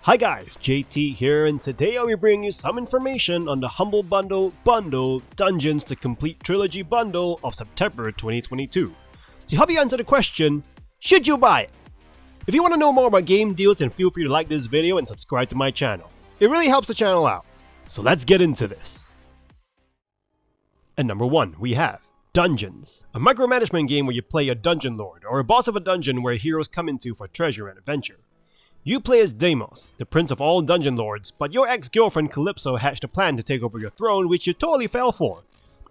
Hi guys, JT here, and today I'll be bringing you some information on the Humble Bundle Dungeons the Complete Trilogy Bundle of September 2022. To help you answer the question, should you buy it? If you want to know more about game deals, then feel free to like this video and subscribe to my channel. It really helps the channel out. So let's get into this. At number 1, we have Dungeons, a micromanagement game where you play a dungeon lord, or a boss of a dungeon where heroes come into for treasure and adventure. You play as Deimos, the prince of all dungeon lords, but your ex-girlfriend Calypso hatched a plan to take over your throne, which you totally fell for.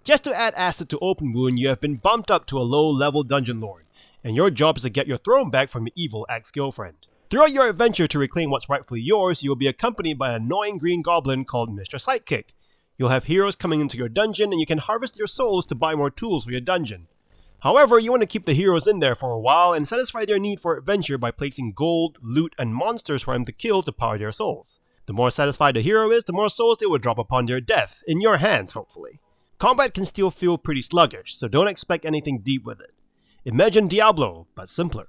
Just to add acid to Open Wound, you have been bumped up to a low-level dungeon lord, and your job is to get your throne back from your evil ex-girlfriend. Throughout your adventure to reclaim what's rightfully yours, you will be accompanied by an annoying green goblin called Mr. Sidekick. You'll have heroes coming into your dungeon, and you can harvest their souls to buy more tools for your dungeon. However, you want to keep the heroes in there for a while and satisfy their need for adventure by placing gold, loot, and monsters for them to kill to power their souls. The more satisfied the hero is, the more souls they will drop upon their death, in your hands hopefully. Combat can still feel pretty sluggish, so don't expect anything deep with it. Imagine Diablo, but simpler.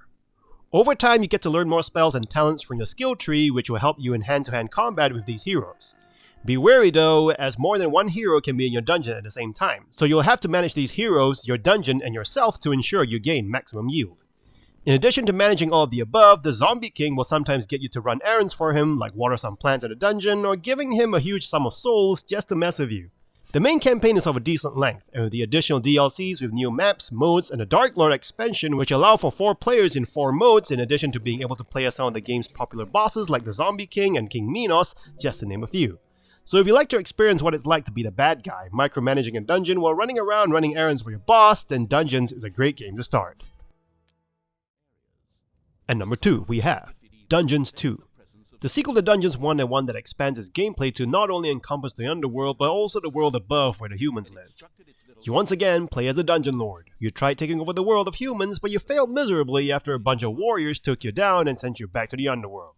Over time, you get to learn more spells and talents from your skill tree, which will help you in hand-to-hand combat with these heroes. Be wary though, as more than one hero can be in your dungeon at the same time, so you'll have to manage these heroes, your dungeon, and yourself to ensure you gain maximum yield. In addition to managing all of the above, the Zombie King will sometimes get you to run errands for him, like water some plants in the dungeon, or giving him a huge sum of souls just to mess with you. The main campaign is of a decent length, and with the additional DLCs with new maps, modes, and a Dark Lord expansion which allow for 4 players in 4 modes in addition to being able to play as some of the game's popular bosses like the Zombie King and King Minos, just to name a few. So if you like to experience what it's like to be the bad guy, micromanaging a dungeon while running around running errands for your boss, then Dungeons is a great game to start. At number 2, we have Dungeons 2. The sequel to Dungeons 1 and one that expands its gameplay to not only encompass the underworld, but also the world above where the humans live. You once again play as a dungeon lord. You tried taking over the world of humans, but you failed miserably after a bunch of warriors took you down and sent you back to the underworld.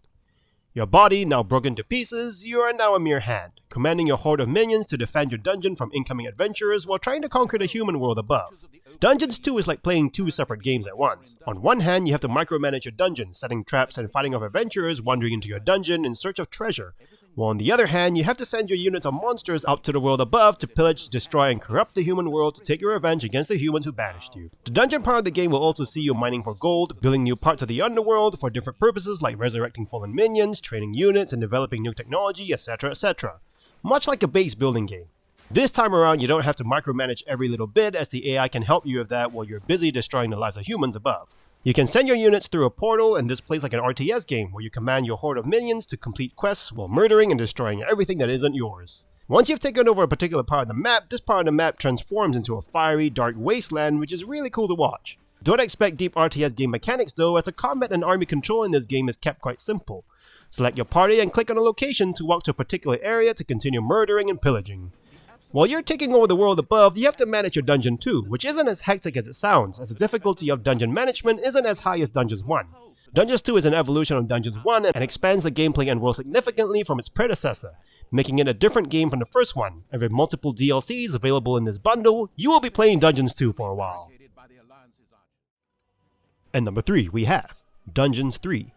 Your body now broken to pieces, you are now a mere hand, commanding your horde of minions to defend your dungeon from incoming adventurers while trying to conquer the human world above. Dungeons 2 is like playing 2 separate games at once. On one hand, you have to micromanage your dungeon, setting traps and fighting off adventurers wandering into your dungeon in search of treasure, while on the other hand, you have to send your units of monsters out to the world above to pillage, destroy, and corrupt the human world to take your revenge against the humans who banished you. The dungeon part of the game will also see you mining for gold, building new parts of the underworld for different purposes like resurrecting fallen minions, training units, and developing new technology, etc, etc. Much like a base building game. This time around, you don't have to micromanage every little bit, as the AI can help you with that while you're busy destroying the lives of humans above. You can send your units through a portal, and this plays like an RTS game where you command your horde of minions to complete quests while murdering and destroying everything that isn't yours. Once you've taken over a particular part of the map, this part of the map transforms into a fiery, dark wasteland, which is really cool to watch. Don't expect deep RTS game mechanics though, as the combat and army control in this game is kept quite simple. Select your party and click on a location to walk to a particular area to continue murdering and pillaging. While you're taking over the world above, you have to manage your dungeon too, which isn't as hectic as it sounds, as the difficulty of dungeon management isn't as high as Dungeons 1. Dungeons 2 is an evolution of Dungeons 1 and expands the gameplay and world significantly from its predecessor, making it a different game from the first one, and with multiple DLCs available in this bundle, you will be playing Dungeons 2 for a while. And number 3, we have Dungeons 3,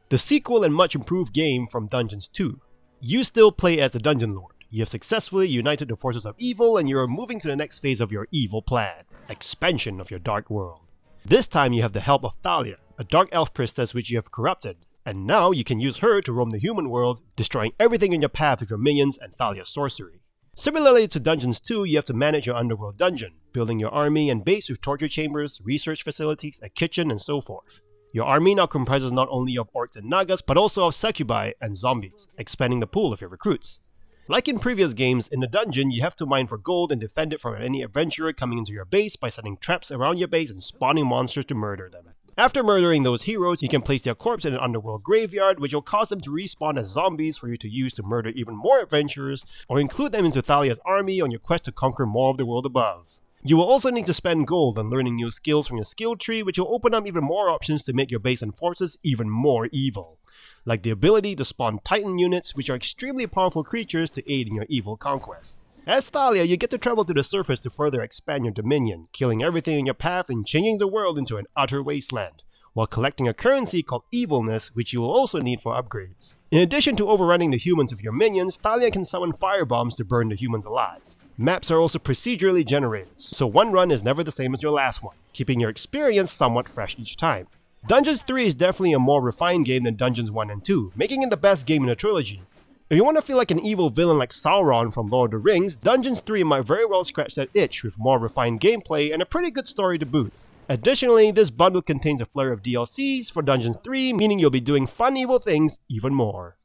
the sequel and much improved game from Dungeons 2. You still play as the dungeon lord. You have successfully united the forces of evil and you are moving to the next phase of your evil plan, expansion of your dark world. This time you have the help of Thalia, a dark elf priestess which you have corrupted, and now you can use her to roam the human world, destroying everything in your path with your minions and Thalia's sorcery. Similarly to Dungeons 2, you have to manage your underworld dungeon, building your army and base with torture chambers, research facilities, a kitchen, and so forth. Your army now comprises not only of orcs and nagas, but also of succubi and zombies, expanding the pool of your recruits. Like in previous games, in the dungeon, you have to mine for gold and defend it from any adventurer coming into your base by setting traps around your base and spawning monsters to murder them. After murdering those heroes, you can place their corpse in an underworld graveyard, which will cause them to respawn as zombies for you to use to murder even more adventurers, or include them into Thalia's army on your quest to conquer more of the world above. You will also need to spend gold on learning new skills from your skill tree, which will open up even more options to make your base and forces even more evil, like the ability to spawn Titan units, which are extremely powerful creatures to aid in your evil conquest. As Thalia, you get to travel to the surface to further expand your dominion, killing everything in your path and changing the world into an utter wasteland, while collecting a currency called evilness, which you will also need for upgrades. In addition to overrunning the humans with your minions, Thalia can summon firebombs to burn the humans alive. Maps are also procedurally generated, so one run is never the same as your last one, keeping your experience somewhat fresh each time. Dungeons 3 is definitely a more refined game than Dungeons 1 and 2, making it the best game in the trilogy. If you want to feel like an evil villain like Sauron from Lord of the Rings, Dungeons 3 might very well scratch that itch with more refined gameplay and a pretty good story to boot. Additionally, this bundle contains a flurry of DLCs for Dungeons 3, meaning you'll be doing fun evil things even more.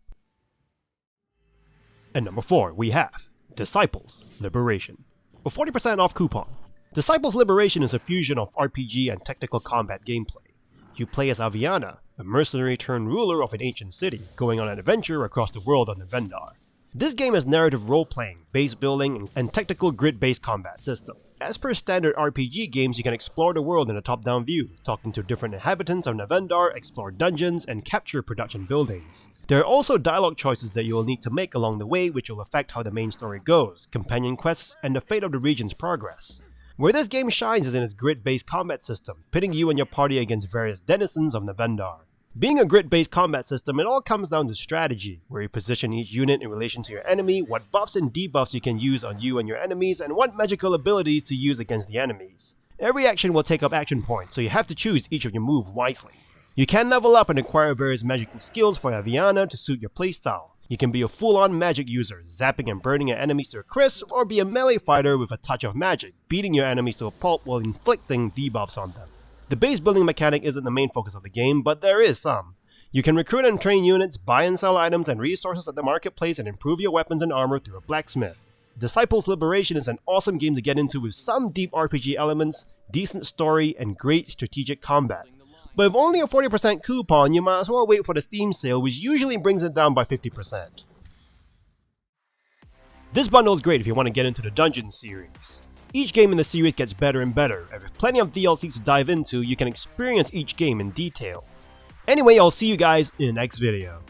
And number 4, we have Disciples Liberation. A 40% off coupon. Disciples Liberation is a fusion of RPG and technical combat gameplay. You play as Aviana, a mercenary turned ruler of an ancient city, going on an adventure across the world on the Vendar. This game is narrative role-playing, base building, and technical grid-based combat system. As per standard RPG games, you can explore the world in a top-down view, talking to different inhabitants of Navendar, explore dungeons, and capture production buildings. There are also dialogue choices that you will need to make along the way which will affect how the main story goes, companion quests, and the fate of the region's progress. Where this game shines is in its grid-based combat system, pitting you and your party against various denizens of Navendar. Being a grid-based combat system, it all comes down to strategy, where you position each unit in relation to your enemy, what buffs and debuffs you can use on you and your enemies, and what magical abilities to use against the enemies. Every action will take up action points, so you have to choose each of your moves wisely. You can level up and acquire various magical skills for Aviana to suit your playstyle. You can be a full-on magic user, zapping and burning your enemies to a crisp, or be a melee fighter with a touch of magic, beating your enemies to a pulp while inflicting debuffs on them. The base building mechanic isn't the main focus of the game, but there is some. You can recruit and train units, buy and sell items and resources at the marketplace, and improve your weapons and armor through a blacksmith. Disciples Liberation is an awesome game to get into with some deep RPG elements, decent story, and great strategic combat. But with only a 40% coupon, you might as well wait for the Steam sale, which usually brings it down by 50%. This bundle is great if you want to get into the Dungeons series. Each game in the series gets better and better, and with plenty of DLCs to dive into, you can experience each game in detail. Anyway, I'll see you guys in the next video.